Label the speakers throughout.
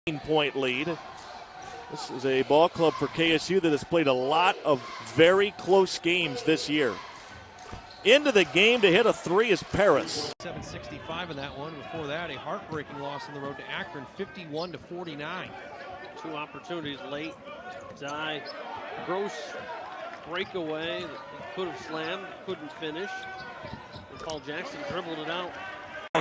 Speaker 1: Point lead. This is a ball club for KSU that has played a lot of very close games this year. Into the game to hit a three is Parris.
Speaker 2: 765 in that one. Before that, a heartbreaking loss on the road to Akron, 51-49.
Speaker 3: Two opportunities late. Die. Gross breakaway that he could have slammed, couldn't finish. And Paul Jackson dribbled it out.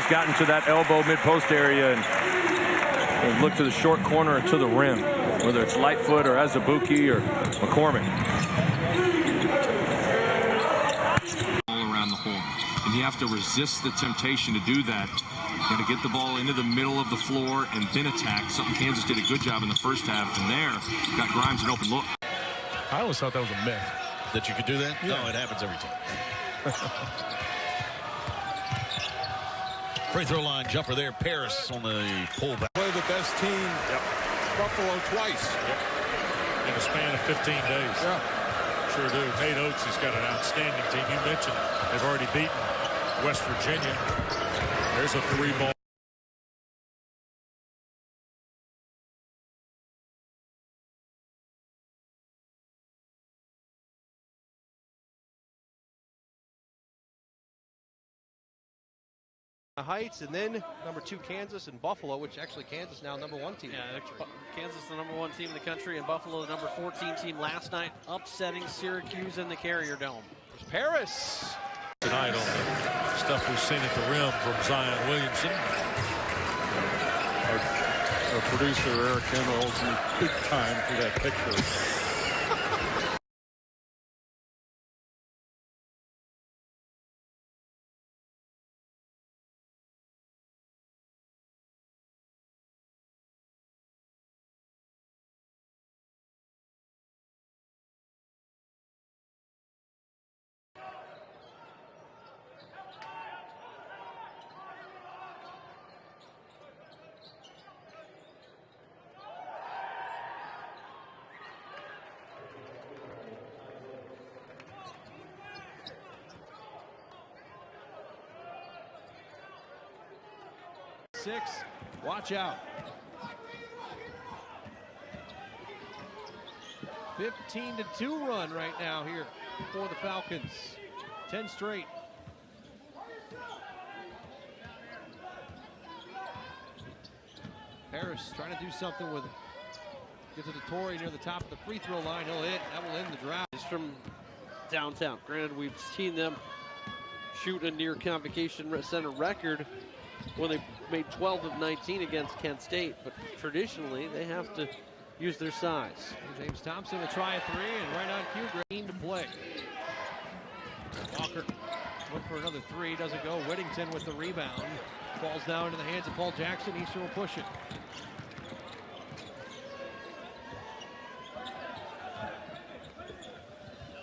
Speaker 4: Gotten to that elbow mid-post area and look to the short corner or to the rim, whether it's Lightfoot or Azubuike or McCormick.
Speaker 5: All around the horn, and you have to resist the temptation to do that. You got to get the ball into the middle of the floor and then attack. Something Kansas did a good job in the first half, and there got Grimes an open look.
Speaker 6: I always thought that was a myth.
Speaker 7: That you could do that?
Speaker 6: Yeah.
Speaker 7: No, it happens every time. Free throw line jumper there. Parris on the pullback.
Speaker 6: Play the best team, Buffalo twice in a span of 15 days. Yeah. Sure do. Nate Oates has got an outstanding team. You mentioned they've already beaten West Virginia. There's a three-ball.
Speaker 2: Heights, and then number 2 Kansas and Buffalo, which actually Kansas now number 1 team.
Speaker 3: Yeah, Kansas the number 1 team in the country, and Buffalo the number 14 team last night, upsetting Syracuse in the Carrier Dome.
Speaker 2: There's Parris.
Speaker 6: Tonight on the stuff we've seen at the rim from Zion Williamson. Our producer Eric Henry holds me big time for that picture.
Speaker 2: 6. Watch out. 15-2 run right now here for the Falcons. 10 straight. Parris trying to do something with it. Gets it to Torrey near the top of the free throw line. He'll hit. That will end the drive.
Speaker 3: It's from downtown. Granted, we've seen them shoot a near Convocation Center record when they made 12 of 19 against Kent State, but traditionally they have to use their size.
Speaker 2: James Thompson will try a 3, and right on cue, Green to play. Walker look for another 3, doesn't go. Whittington with the rebound. Falls down into the hands of Paul Jackson. Eastern will push it.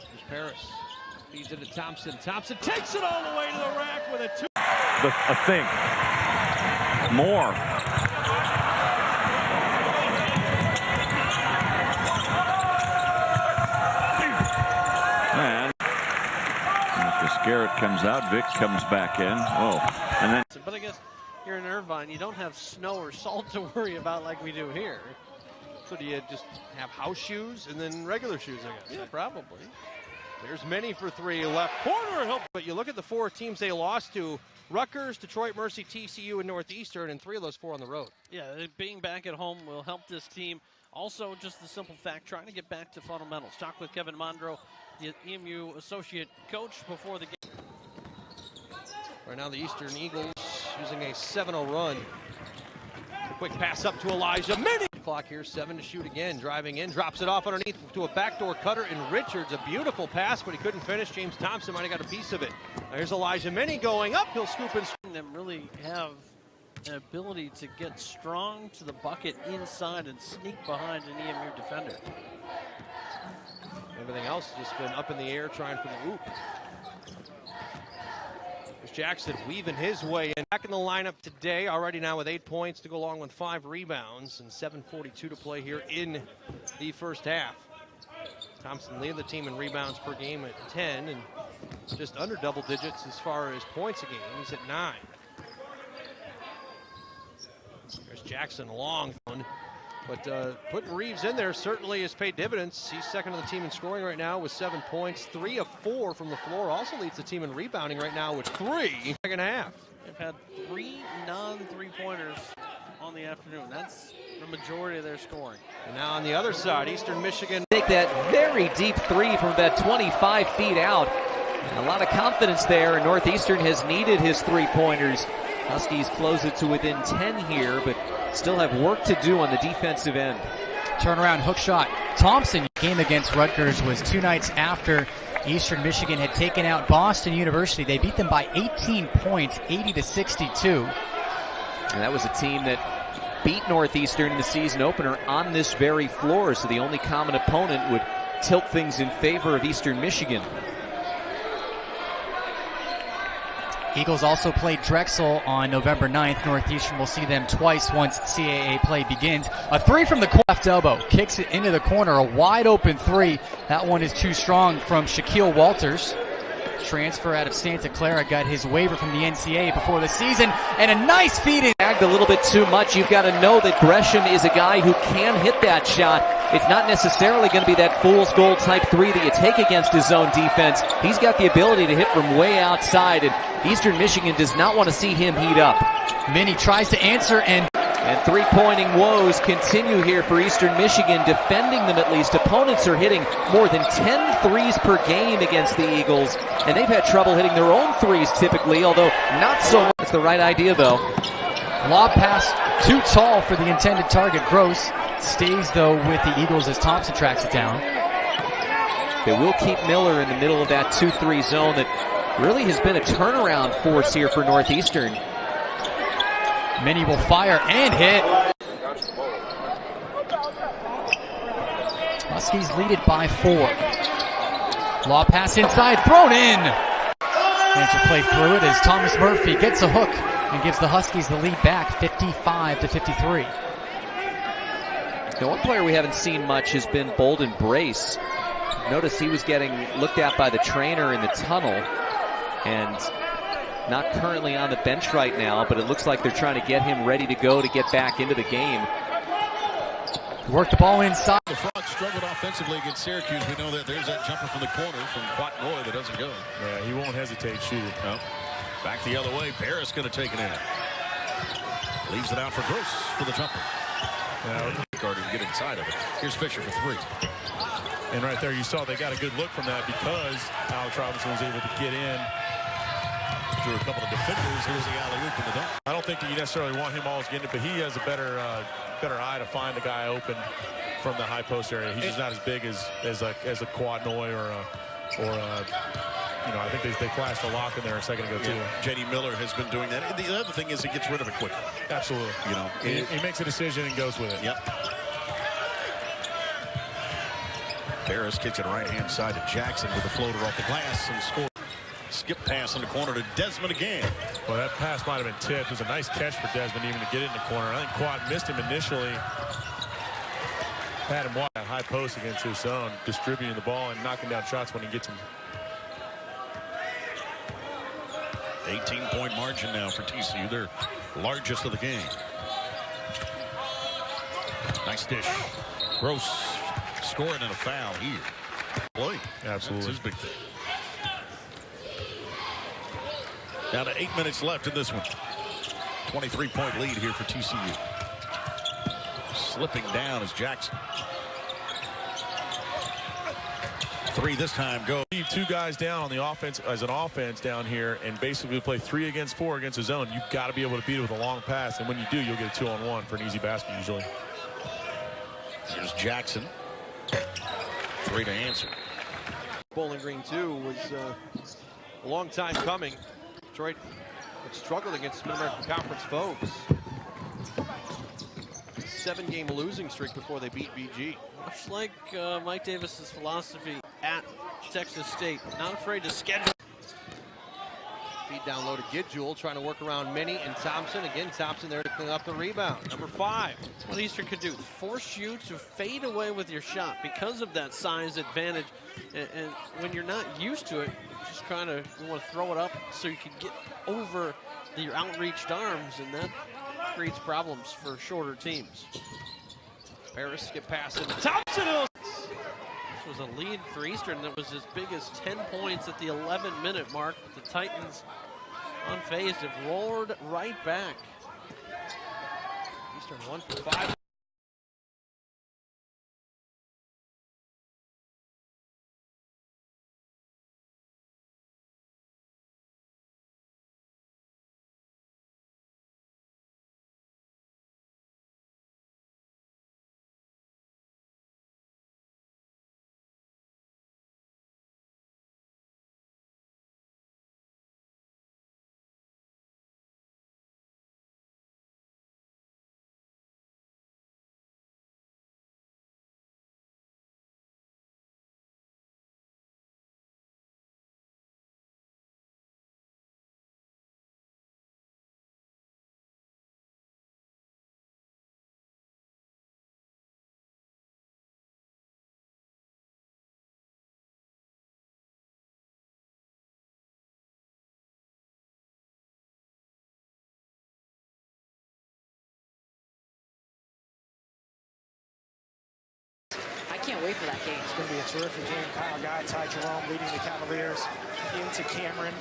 Speaker 2: Here's Parris. Feeds it to Thompson. Thompson takes it all the way to the rack with a 2.
Speaker 4: A thing. More. And Marcus Garrett comes out. Vic comes back in. Oh, and then.
Speaker 3: But I guess here in Irvine, you don't have snow or salt to worry about like we do here.
Speaker 2: So do you just have house shoes and then regular shoes, I guess?
Speaker 3: Yeah, probably.
Speaker 2: There's many for 3 left corner. But you look at the 4 teams they lost to: Rutgers, Detroit Mercy, TCU, and Northeastern, and 3 of those 4 on the road.
Speaker 3: Yeah, being back at home will help this team. Also, just the simple fact, trying to get back to fundamentals. Talk with Kevin Mondro, the EMU associate coach, before the game.
Speaker 2: Right now, the Eastern Eagles using a 7-0 run. A quick pass up to Elijah Minnie. Clock here, 7 to shoot again. Driving in, drops it off underneath to a backdoor cutter in Richards. A beautiful pass, but he couldn't finish. James Thompson might have got a piece of it. Here's Elijah Minnie going up. He'll scoop and
Speaker 3: them really have an ability to get strong to the bucket inside and sneak behind an EMU defender.
Speaker 2: Everything else has just been up in the air trying for the loop. There's Jackson weaving his way in. Back in the lineup today, already now with 8 points to go along with 5 rebounds and 7:42 to play here in the first half. Thompson leading the team in rebounds per game at 10 and just under double digits as far as points a game. He's at 9. There's Jackson, long one. But putting Reeves in there certainly has paid dividends. He's second on the team in scoring right now with 7 points, 3 of 4 from the floor. Also leads the team in rebounding right now with 3 second half.
Speaker 3: They've had 3 non-three-pointers on the afternoon. That's the majority of their scoring.
Speaker 2: And now on the other side, Eastern Michigan.
Speaker 8: Take that very deep three from about 25 feet out. A lot of confidence there, and Northeastern has needed his three-pointers. Huskies close it to within 10 here, but still have work to do on the defensive end.
Speaker 9: Turnaround hook shot. Thompson game against Rutgers was 2 nights after Eastern Michigan had taken out Boston University. They beat them by 18 points, 80-62.
Speaker 8: And that was a team that beat Northeastern in the season opener on this very floor, so the only common opponent would tilt things in favor of Eastern Michigan.
Speaker 9: Eagles also played Drexel on November 9th. Northeastern will see them twice once CAA play begins. A three from the left elbow. Kicks it into the corner. A wide open three. That one is too strong from Shaquille Walters. Transfer out of Santa Clara. Got his waiver from the NCAA before the season. And a nice feed in.
Speaker 8: Bagged a little bit too much. You've got to know that Gresham is a guy who can hit that shot. It's not necessarily going to be that fool's gold type three that you take against his zone defense. He's got the ability to hit from way outside, and Eastern Michigan does not want to see him heat up.
Speaker 9: Minnie tries to answer, and
Speaker 8: three-pointing woes continue here for Eastern Michigan, defending them at least. Opponents are hitting more than 10 threes per game against the Eagles, and they've had trouble hitting their own threes typically, although not so much. It's the right idea, though.
Speaker 9: Lob pass too tall for the intended target. Gross stays, though, with the Eagles as Thompson tracks it down.
Speaker 8: They will keep Miller in the middle of that 2-3 zone that really has been a turnaround force here for Northeastern.
Speaker 9: Minnie will fire and hit. Huskies lead it by 4. Lob pass inside, thrown in. And to play through it as Thomas Murphy gets a hook and gives the Huskies the lead back, 55-53.
Speaker 8: Now, one player we haven't seen much has been Bolden Brace. Notice he was getting looked at by the trainer in the tunnel, and not currently on the bench right now, but it looks like they're trying to get him ready to go to get back into the game.
Speaker 9: Work the ball inside.
Speaker 7: The Frogs struggled offensively against Syracuse. We know that there's that jumper from the corner from Quatnoy that doesn't go.
Speaker 6: Yeah, he won't hesitate shooting.
Speaker 7: No. Back the other way. Parris going to take it in. Leaves it out for Gross for the jumper.
Speaker 6: Now,
Speaker 7: Carter to get inside of it. Here's Fisher for 3.
Speaker 6: and right there you saw they got a good look from that because Alex Robinson was able to get in.
Speaker 7: Through a couple of defenders. Here's the alley-oop in the dunk.
Speaker 6: I don't think that you necessarily want him always getting it, but he has a better eye to find the guy open from the high post area. He's just not as big as a Quatnoy or you know, I think they flashed a lock in there a second ago too.
Speaker 7: J.D. Miller has been doing that. And the other thing is he gets rid of it quickly.
Speaker 6: Absolutely.
Speaker 7: You know,
Speaker 6: he makes a decision and goes with it.
Speaker 7: Yep. Parris kicks it right-hand side to Jackson with a floater off the glass and scores. Skip pass in the corner to Desmond again.
Speaker 6: Well, that pass might have been tipped. It was a nice catch for Desmond even to get it in the corner. I think Quad missed him initially. Had him walk that high post against his zone, distributing the ball and knocking down shots when he gets them.
Speaker 7: 18-point margin now for TCU. Their largest of the game. Nice dish. Gross scoring and a foul here. Boy,
Speaker 6: absolutely.
Speaker 7: That's his big thing. Down to 8 minutes left in this one. 23-point lead here for TCU. Slipping down is Jackson. 3 this time. Go.
Speaker 6: Leave 2 guys down on the offense as an offense down here and basically play 3 against 4 against the zone. You've got to be able to beat it with a long pass, and when you do, you'll get a 2-on-1 for an easy basket usually.
Speaker 7: Here's Jackson. 3 to answer.
Speaker 2: Bowling Green 2 was a long time coming. Detroit had struggled against Mid-American Conference foes. 7-game losing streak before they beat BG.
Speaker 3: Much like Mike Davis's philosophy at Texas State, not afraid to schedule.
Speaker 2: Feed down low to Gidjewel, trying to work around Minnie and Thompson. Again, Thompson there to clean up the rebound. Number 5.
Speaker 3: That's what Eastern could do. Force you to fade away with your shot because of that size advantage. And when you're not used to it, just you want to throw it up so you can get over your outreached arms, and that creates problems for shorter teams.
Speaker 2: Parris skip pass into Thompson. This was a lead for Eastern that was as big as 10 points at the 11-minute mark. The Titans, unfazed, have roared right back. Eastern 1 for 5.
Speaker 10: I can't wait for that game.
Speaker 11: It's going to be a terrific game. Kyle Guy, Ty Jerome leading the Cavaliers into Cameron.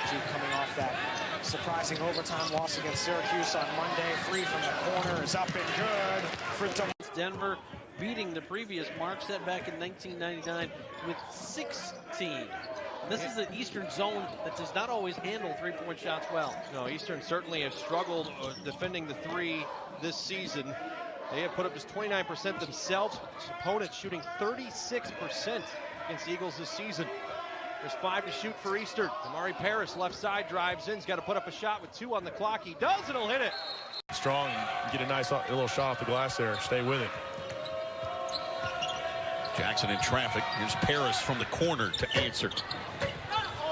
Speaker 11: Keep coming off that surprising overtime loss against Syracuse on Monday. Free from the corner is up and good for
Speaker 3: Denver beating the previous mark set back in 1999 with 16. This is an Eastern zone that does not always handle three-point shots well.
Speaker 2: No, Eastern certainly has struggled defending the three this season. They have put up just 29% themselves. Opponents shooting 36% against the Eagles this season. There's 5 to shoot for Eastern. Damari Parris, left side, drives in. He's got to put up a shot with 2 on the clock. He does, and he'll hit it.
Speaker 4: Strong, get a nice little shot off the glass there. Stay with it.
Speaker 7: Jackson in traffic. Here's Parris from the corner to answer.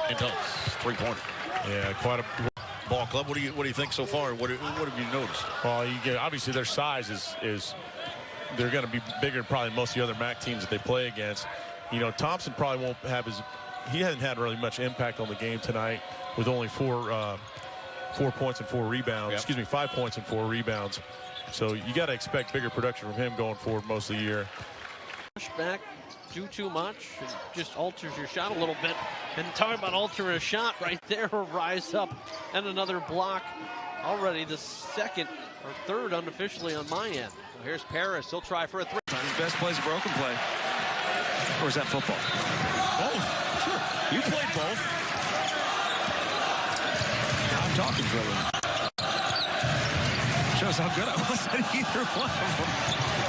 Speaker 7: And does. 3-pointer.
Speaker 4: Yeah, quite a
Speaker 7: Ball club. What do you think so far? What have you noticed?
Speaker 4: well. You get obviously their size is they're going to be bigger than probably most of the other MAC teams that they play against. You know, Thompson probably won't have he hasn't had really much impact on the game tonight with only 4 points and 4 rebounds.
Speaker 7: Yep.
Speaker 4: Excuse me, 5 points and 4 rebounds. So you got to expect bigger production from him going forward most of the year.
Speaker 3: Push back, do too much, and just alters your shot a little bit. And talking about altering a shot right there, rise up and another block. Already the second or third unofficially on my end.
Speaker 2: Well, here's Parris. He'll try for a 3.
Speaker 12: His best play is a broken play. Or is that football?
Speaker 7: Both. Sure. You played both.
Speaker 12: I'm talking dribbling. Shows how good I was at either one of them.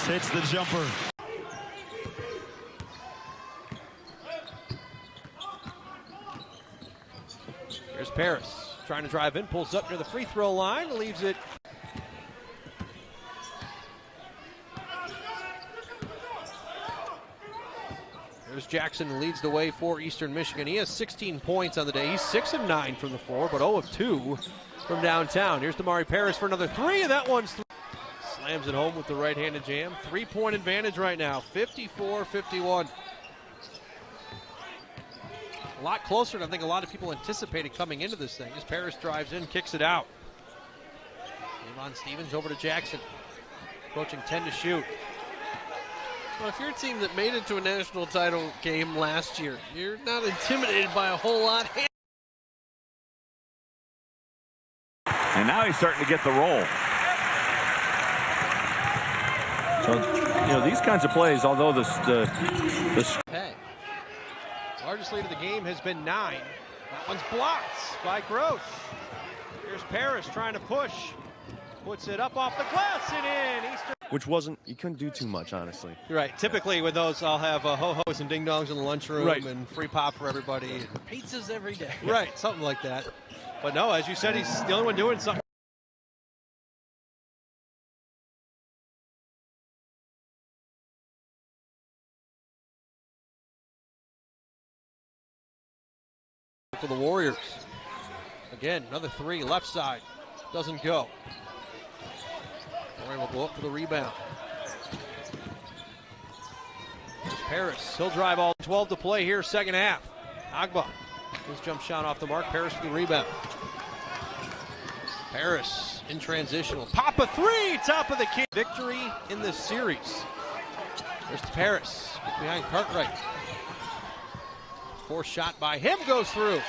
Speaker 7: Hits the jumper.
Speaker 2: Here's Parris trying to drive in, pulls up near the free throw line, leaves it. There's Jackson, who leads the way for Eastern Michigan. He has 16 points on the day. He's 6 of 9 from the floor, but 0 of 2 from downtown. Here's Damari Parris for another 3, and that one's slams it home with the right-handed jam. 3-point advantage right now, 54-51. A lot closer than I think a lot of people anticipated coming into this thing. As Parris drives in, kicks it out. Avon Stevens over to Jackson. Approaching 10 to shoot.
Speaker 3: Well, if you're a team that made it to a national title game last year, you're not intimidated by a whole lot.
Speaker 13: And now he's starting to get the roll. So, you know, these kinds of plays, although the
Speaker 2: Hey. Largest lead of the game has been 9. That one's blocked by Gross. Here's Parris trying to push. Puts it up off the glass and in. Eastern.
Speaker 14: Which wasn't, you couldn't do too much, honestly.
Speaker 2: You're right. Typically with those, I'll have ho-hos and ding-dongs in the lunchroom and free pop for everybody.
Speaker 3: Pizzas every day.
Speaker 2: Right, something like that. But no, as you said, he's the only one doing something. For the Warriors. Again, another 3, left side. Doesn't go. Warrior will go up for the rebound. Parris, he'll drive all 12 to play here, second half. Agba, his jump shot off the mark. Parris with the rebound. Parris in transition will pop a three, top of the key. Victory in this series. There's to Parris, gets behind Cartwright. Forced shot by him goes through.